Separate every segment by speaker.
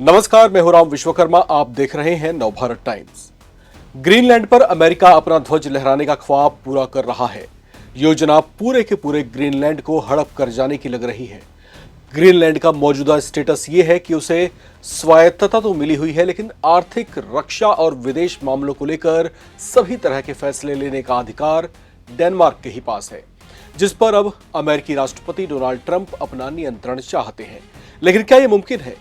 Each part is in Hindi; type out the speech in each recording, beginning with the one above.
Speaker 1: नमस्कार, मैं हूं राम विश्वकर्मा। आप देख रहे हैं नवभारत टाइम्स। ग्रीनलैंड पर अमेरिका अपना ध्वज लहराने का ख्वाब पूरा कर रहा है। योजना पूरे के पूरे ग्रीनलैंड को हड़प कर जाने की लग रही है। ग्रीनलैंड का मौजूदा स्टेटस यह है कि उसे स्वायत्तता तो मिली हुई है, लेकिन आर्थिक, रक्षा और विदेश मामलों को लेकर सभी तरह के फैसले लेने का अधिकार डेनमार्क के ही पास है, जिस पर अब अमेरिकी राष्ट्रपति डोनाल्ड ट्रंप अपना नियंत्रण चाहते हैं। लेकिन क्या यह मुमकिन है?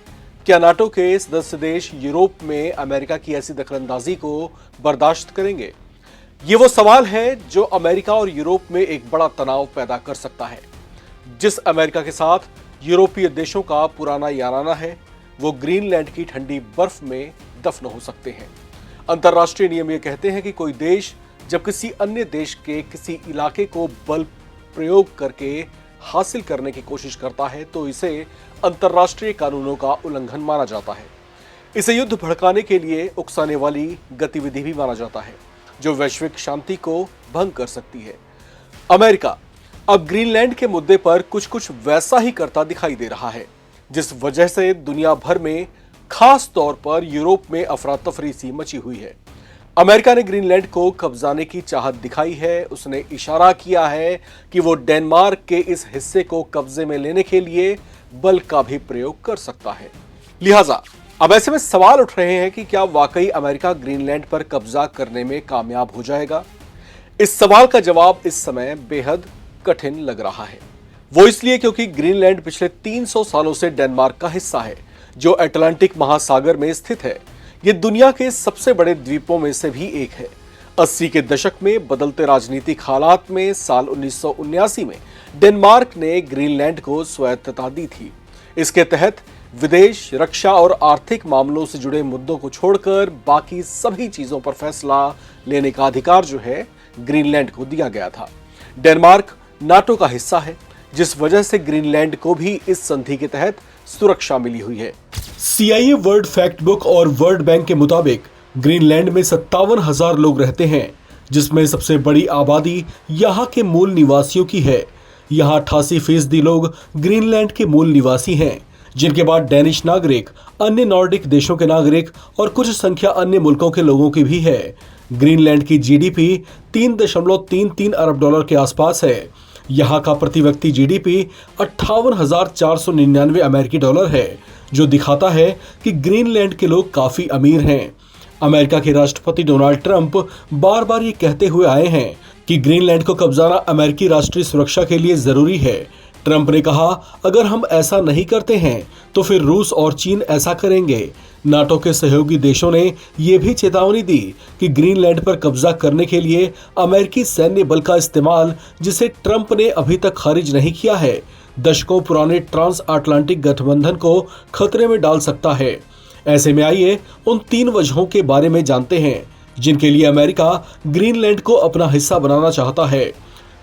Speaker 1: क्या नाटो के सदस्य देश यूरोप में अमेरिका की ऐसी दखलंदाजी को बर्दाश्त करेंगे? ये वो सवाल है जो अमेरिका और यूरोप में एक बड़ा तनाव पैदा कर सकता है। जिस अमेरिका के साथ यूरोपीय देशों का पुराना याराना है, वो ग्रीनलैंड की ठंडी बर्फ में दफन हो सकते हैं। अंतर्राष्ट्रीय नियम ये कहते हैं कि कोई देश जब किसी अन्य देश के किसी इलाके को बल प्रयोग करके हासिल करने की कोशिश करता है तो इसे अंतर्राष्ट्रीय कानूनों का उल्लंघन माना जाता है। इसे युद्ध भड़काने के लिए उकसाने वाली गतिविधि भी माना जाता है, जो वैश्विक शांति को भंग कर सकती है। अमेरिका अब ग्रीनलैंड के मुद्दे पर कुछ वैसा ही करता दिखाई दे रहा है, जिस वजह से दुनिया भर में, खास तौर पर यूरोप में अफरा तफरी सी मची हुई है। अमेरिका ने ग्रीनलैंड को कब्जाने की चाहत दिखाई है। उसने इशारा किया है कि वो डेनमार्क के इस हिस्से को कब्जे में लेने के लिए बल का भी प्रयोग कर सकता है। लिहाजा अब ऐसे में सवाल उठ रहे हैं कि क्या वाकई अमेरिका ग्रीनलैंड पर कब्जा करने में कामयाब हो जाएगा? इस सवाल का जवाब इस समय बेहद कठिन लग रहा है। वो इसलिए क्योंकि ग्रीनलैंड पिछले 300 सालों से डेनमार्क का हिस्सा है, जो अटलांटिक महासागर में स्थित है। ये दुनिया के सबसे बड़े द्वीपों में से भी एक है। 80 के दशक में बदलते राजनीतिक हालात में साल 1979 में डेनमार्क ने ग्रीनलैंड को स्वायत्तता दी थी। इसके तहत विदेश, रक्षा और आर्थिक मामलों से जुड़े मुद्दों को छोड़कर बाकी सभी चीजों पर फैसला लेने का अधिकार जो है ग्रीनलैंड को दिया गया था। डेनमार्क नाटो का हिस्सा है, जिस वजह से ग्रीनलैंड को भी इस संधि के तहत सुरक्षा मिली हुई है। CIA वर्ल्ड फैक्ट बुक और वर्ल्ड बैंक के मुताबिक ग्रीनलैंड में 57,000 लोग रहते हैं, जिसमें सबसे बड़ी आबादी यहाँ के मूल निवासियों की है। यहाँ 88% लोग ग्रीनलैंड के मूल निवासी हैं, जिनके बाद डेनिश नागरिक, अन्य नॉर्डिक देशों के नागरिक और कुछ संख्या अन्य मुल्कों के लोगों की भी है। ग्रीनलैंड की GDP 3.33 अरब डॉलर के आसपास है। यहाँ का प्रति व्यक्ति GDP 58,499 अमेरिकी डॉलर है, जो दिखाता है कि ग्रीनलैंड के लोग काफी अमीर हैं। अमेरिका के राष्ट्रपति डोनाल्ड ट्रंप बार बार ये कहते हुए आए हैं कि ग्रीनलैंड को कब्जाना अमेरिकी राष्ट्रीय सुरक्षा के लिए जरूरी है। ट्रंप ने कहा, अगर हम ऐसा नहीं करते हैं तो फिर रूस और चीन ऐसा करेंगे। नाटो के सहयोगी देशों ने यह भी चेतावनी दी कि ग्रीनलैंड पर कब्जा करने के लिए अमेरिकी सैन्य बल का इस्तेमाल, जिसे ट्रंप ने अभी तक खारिज नहीं किया है, दशकों पुराने ट्रांस अटलांटिक गठबंधन को खतरे में डाल सकता है। ऐसे में आइए उन 3 वजहों के बारे में जानते हैं जिनके लिए अमेरिका ग्रीनलैंड को अपना हिस्सा बनाना चाहता है।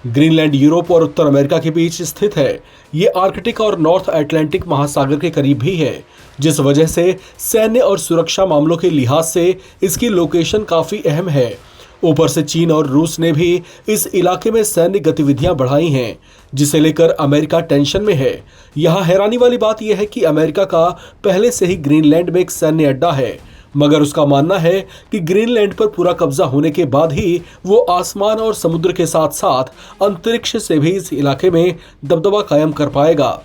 Speaker 1: ग्रीनलैंड यूरोप और उत्तर अमेरिका के बीच स्थित है। ये आर्कटिक और नॉर्थ अटलांटिक महासागर के करीब भी है, जिस वजह से सैन्य और सुरक्षा मामलों के लिहाज से इसकी लोकेशन काफी अहम है। ऊपर से चीन और रूस ने भी इस इलाके में सैन्य गतिविधियां बढ़ाई हैं, जिसे लेकर अमेरिका टेंशन में है। यहाँ हैरानी वाली बात यह है कि अमेरिका का पहले से ही ग्रीनलैंड में एक सैन्य अड्डा है, मगर उसका मानना है कि ग्रीनलैंड पर पूरा कब्जा होने के बाद ही वो आसमान और समुद्र के साथ साथ अंतरिक्ष से भी इस इलाके में दबदबा कायम कर पाएगा।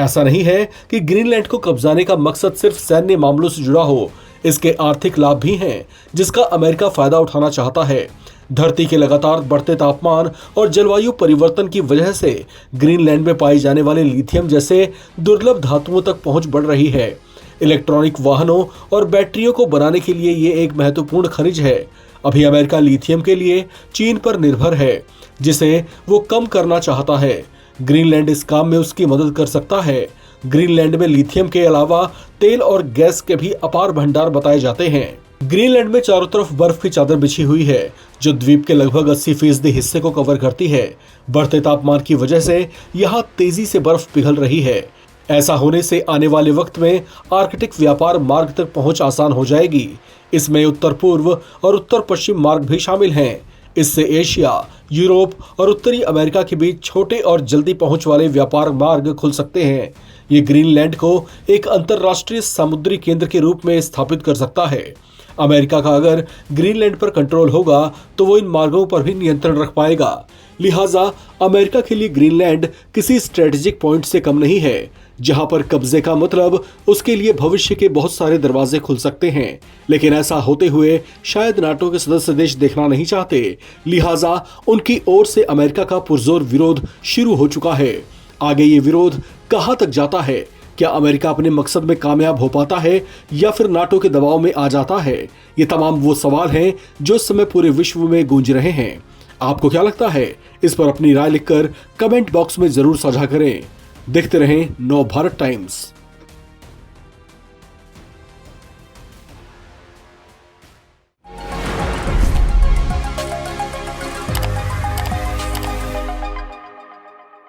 Speaker 1: ऐसा नहीं है कि ग्रीनलैंड को कब्जाने का मकसद सिर्फ सैन्य मामलों से जुड़ा हो। इसके आर्थिक लाभ भी हैं, जिसका अमेरिका फायदा उठाना चाहता है। धरती के लगातार बढ़ते तापमान और जलवायु परिवर्तन की वजह से ग्रीनलैंड में पाए जाने वाले लिथियम जैसे दुर्लभ धातुओं तक पहुंच बढ़ रही है। इलेक्ट्रॉनिक वाहनों और बैटरियों को बनाने के लिए ये एक महत्वपूर्ण खनिज है। अभी अमेरिका लिथियम के लिए चीन पर निर्भर है, जिसे वो कम करना चाहता है। ग्रीनलैंड इस काम में उसकी मदद कर सकता है। ग्रीनलैंड में लिथियम के अलावा तेल और गैस के भी अपार भंडार बताए जाते हैं। ग्रीनलैंड में चारों तरफ बर्फ की चादर बिछी हुई है, जो द्वीप के लगभग 80% हिस्से को कवर करती है। बढ़ते तापमान की वजह से यहाँ तेजी से बर्फ पिघल रही है। ऐसा होने से आने वाले वक्त में आर्कटिक व्यापार मार्ग तक पहुंच आसान हो जाएगी। इसमें उत्तर पूर्व और उत्तर पश्चिम मार्ग भी शामिल हैं। इससे एशिया, यूरोप और उत्तरी अमेरिका के बीच छोटे और जल्दी पहुंच वाले व्यापार मार्ग खुल सकते हैं। ये ग्रीनलैंड को एक अंतर्राष्ट्रीय समुद्री केंद्र के रूप में स्थापित कर सकता है। अमेरिका का अगर ग्रीनलैंड पर कंट्रोल होगा तो वो इन मार्गों पर भी नियंत्रण रख पाएगा। लिहाजा अमेरिका के लिए ग्रीनलैंड किसी स्ट्रेटेजिक पॉइंट से कम नहीं है, जहां पर कब्जे का मतलब उसके लिए भविष्य के बहुत सारे दरवाजे खुल सकते हैं। लेकिन ऐसा होते हुए शायद नाटो के सदस्य देश देखना नहीं चाहते, लिहाजा उनकी ओर से अमेरिका का पुरजोर विरोध शुरू हो चुका है। आगे ये विरोध कहां तक जाता है? क्या अमेरिका अपने मकसद में कामयाब हो पाता है या फिर नाटो के दबाव में आ जाता है? ये तमाम वो सवाल हैं जो इस समय पूरे विश्व में गूंज रहे हैं। आपको क्या लगता है? इस पर अपनी राय लिखकर कमेंट बॉक्स में जरूर साझा करें। देखते रहें नवभारत टाइम्स।